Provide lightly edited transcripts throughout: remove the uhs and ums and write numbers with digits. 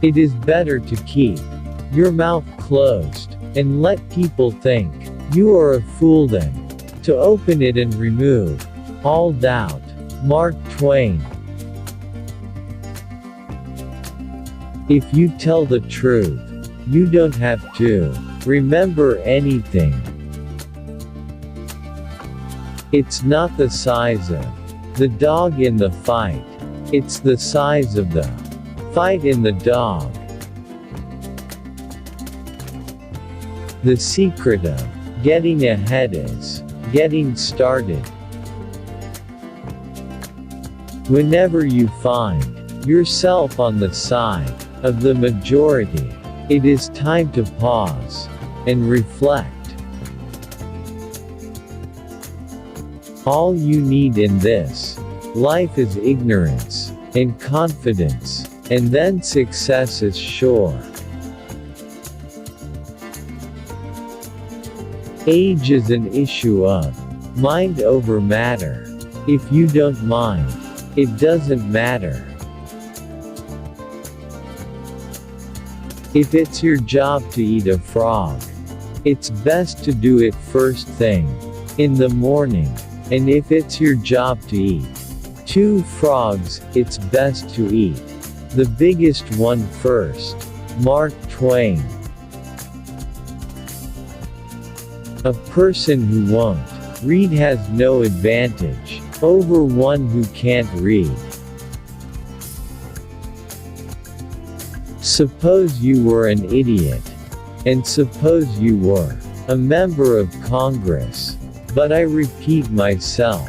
It is better to keep your mouth closed, and let people think you are a fool than to open it and remove all doubt. Mark Twain. If you tell the truth, you don't have to remember anything. It's not the size of the dog in the fight, it's the size of the fight in the dog. The secret of getting ahead is getting started. Whenever you find yourself on the side of the majority, it is time to pause and reflect. All you need in this life is ignorance and confidence, and then success is sure. Age is an issue of mind over matter. If you don't mind, it doesn't matter. If it's your job to eat a frog, it's best to do it first thing in the morning. And if it's your job to eat 2 frogs, it's best to eat the biggest one first. Mark Twain. A person who won't read has no advantage over one who can't read. Suppose you were an idiot, and suppose you were a member of Congress. But I repeat myself.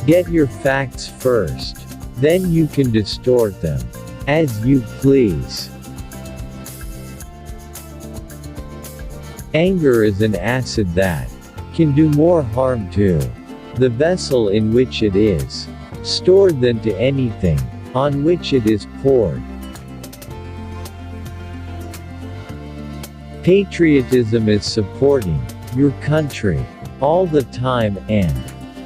Get your facts first, then you can distort them as you please. Anger is an acid that can do more harm to the vessel in which it is stored than to anything on which it is poured. Patriotism is supporting your country all the time and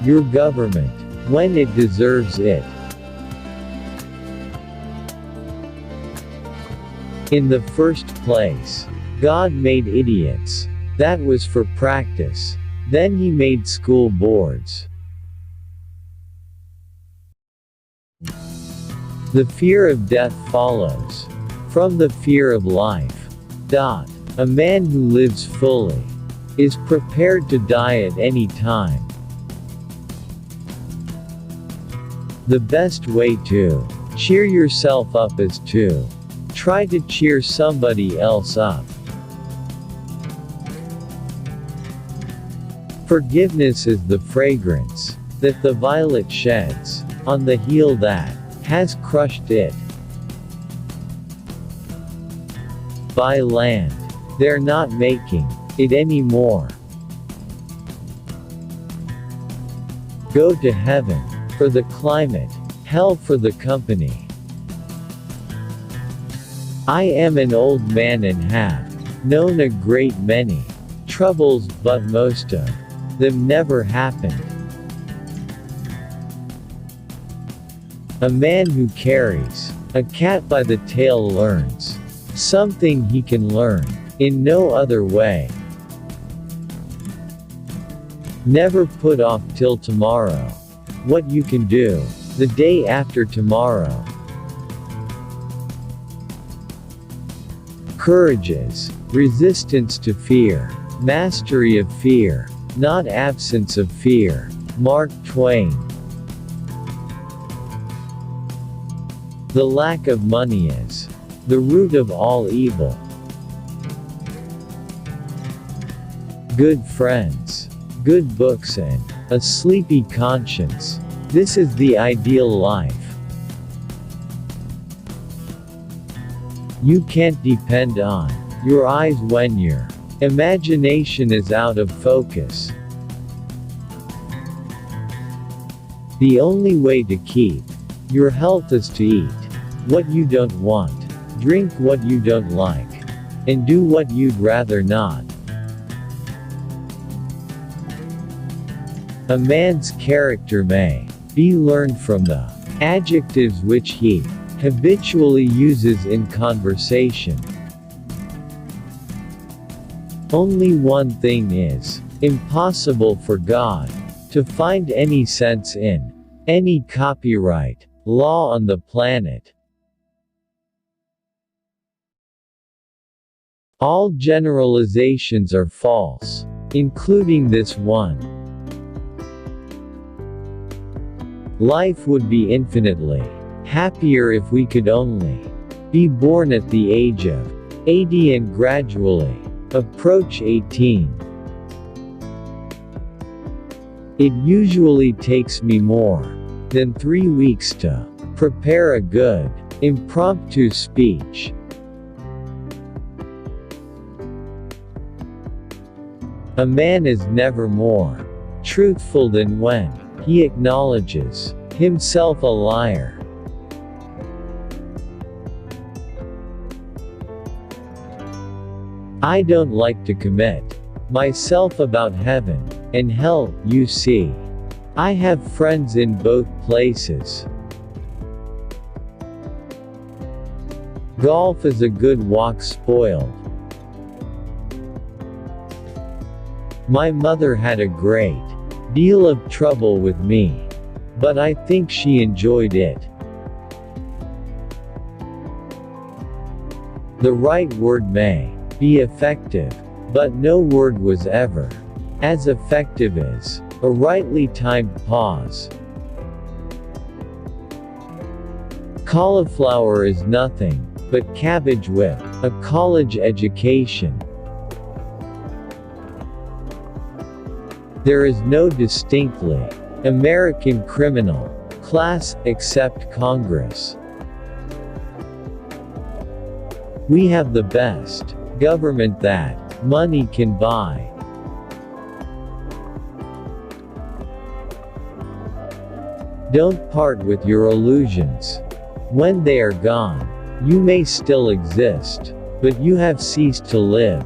your government when it deserves it. In the first place, God made idiots. That was for practice. Then He made school boards. The fear of death follows from the fear of life. A man who lives fully is prepared to die at any time. The best way to cheer yourself up is to try to cheer somebody else up. Forgiveness is the fragrance that the violet sheds on the heel that has crushed it. By land, they're not making it anymore. Go to heaven for the climate, hell for the company. I am an old man and have known a great many troubles, but most of them never happened. A man who carries a cat by the tail learns something he can learn in no other way. Never put off till tomorrow what you can do the day after tomorrow. Courage is resistance to fear, mastery of fear, not absence of fear. Mark Twain. The lack of money is the root of all evil. Good friends, good books and a sleepy conscience. This is the ideal life. You can't depend on your eyes when your imagination is out of focus. The only way to keep your health is to eat what you don't want, drink what you don't like, and do what you'd rather not. A man's character may be learned from the Adjectives which he habitually uses in conversation. Only one thing is impossible for God to find any sense in any copyright law on the planet. All generalizations are false, including this one. Life would be infinitely happier if we could only be born at the age of 80 and gradually approach 18. It usually takes me more than 3 weeks to prepare a good impromptu speech. A man is never more truthful than when he acknowledges himself a liar. I don't like to commit myself about heaven and hell, you see. I have friends in both places. Golf is a good walk spoiled. My mother had a great deal of trouble with me, but I think she enjoyed it. The right word may be effective, but no word was ever as effective as a rightly timed pause. Cauliflower is nothing but cabbage with a college education. There is no distinctly American criminal class except Congress. We have the best government that money can buy. Don't part with your illusions. When they are gone, you may still exist, but you have ceased to live.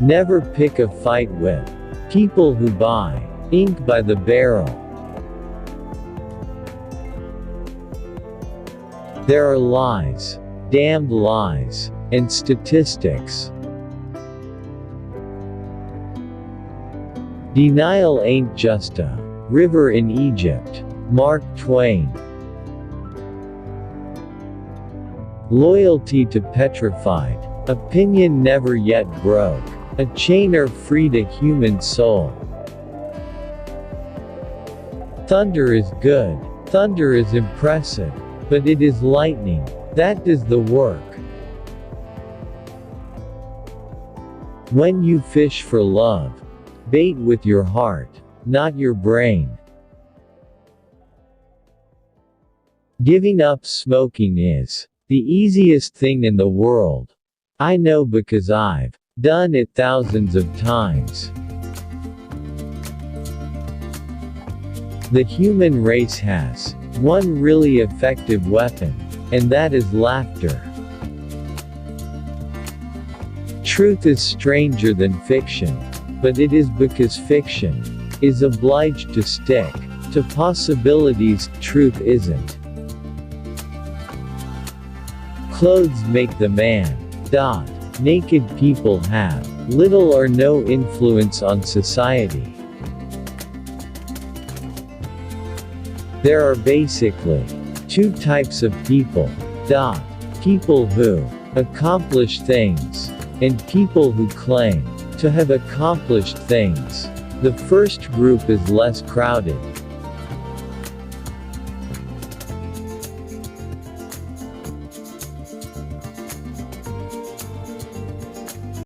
Never pick a fight with people who buy ink by the barrel. There are lies, damned lies, and statistics. Denial ain't just a river in Egypt. Mark Twain. Loyalty to petrified opinion never yet broke a chain or freed a human soul. Thunder is good, thunder is impressive, but it is lightning that does the work. When you fish for love, bait with your heart, not your brain. Giving up smoking is the easiest thing in the world. I know because I've done it thousands of times. The human race has one really effective weapon, and that is laughter. Truth is stranger than fiction, but it is because fiction is obliged to stick to possibilities truth isn't. Clothes make the man. Naked people have little or no influence on society. There are basically two types of people. People who accomplish things, and people who claim to have accomplished things. The first group is less crowded,